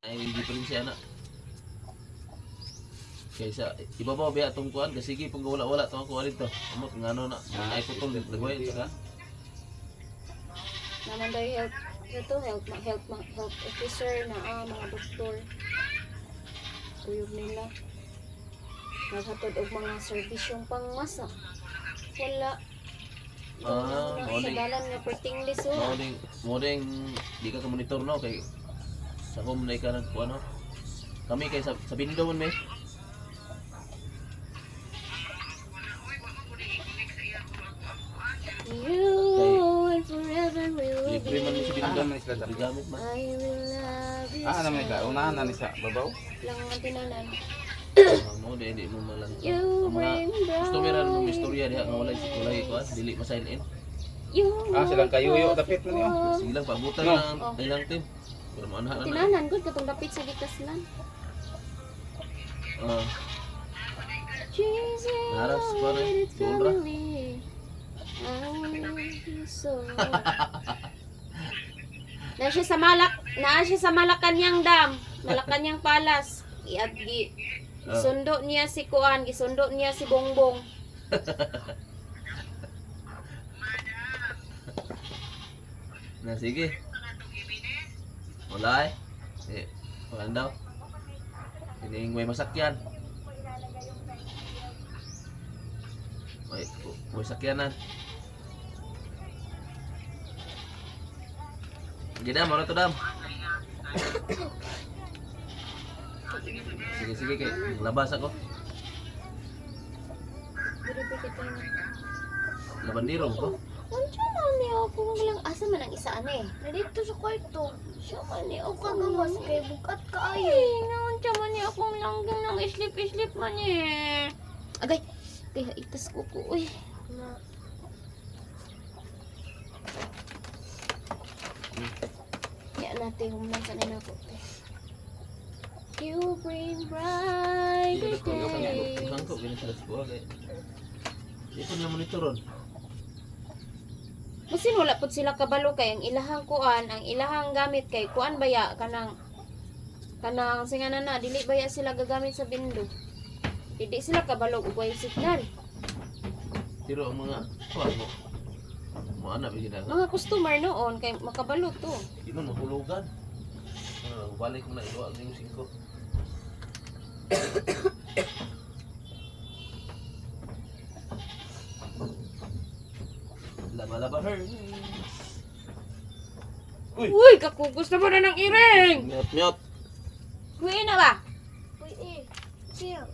Ay diferensya na. Kaysa iba ba biya tong kuan kasi sige pag wala tong kuan dito. Amo ngano na ay putol dagway saka. Naman daw health officer na mga doktor. Tuyog nila. Naghatod og mga serbisyong pangmasa. Wala. Sa dalan nga perting liso. Modeng di ka monitor no kay sa kom na ka nagkuan no. Kami kay sa Bindon may You and forever will libre man be. si Bindon man sila gamit man. I will love you. Naman ka. Unahan na ni sa babaw. Lang ang tinanan. Mo di mo malang. You Mga bring gusto meron mo istorya diha nga walay kuan dili ma-sign in. You Silang kayuyo dapit man yun. Sige lang pabutan No. ng ilang team. Pero mo ana na. tinanan gud katong dapit sa gitaslan. Jesus. Naras ko na it's dulra. family. I love you so. Na siya sa Malacanang Dam, Malacanang Palace. Gisundo niya si Kuan, gisundo niya si Bongbong. Na sige. Wala wala daw. Ini may masakyan. May sakyanan. Jadi dam, mana tu dam? Sige kay labas ako. Labandiro ko. Unsa man ni ako lang asa man ang isa ani? Dito sa kwarto. Siya man ni O ako kagawas kay bukat kaayo. Ay, unsa man ni ako langgam nang islip man eh. Agay, kaya itas ko ko uy. Na Ya natin humlan sa nila ko. You bring brighter days. Sangko gini sila sekolah kay. Di pun yung monitoron. Musin wala pud sila kabalo kay ang ilahang kuan, ang ilahang gamit kay kuan baya kanang singana na dili baya sila gagamit sa bindo. Dili sila kabalo og way signal. Tiro ang mga kuan mo. Mo anak bigyan nga. Mga customer noon kay makabalo to. Di man mahulugan. Balik mo na iwa ang yung 5. Laba her. Uy, kakugos na ba na ng iring? Miot. Kuya na ba? uy siya.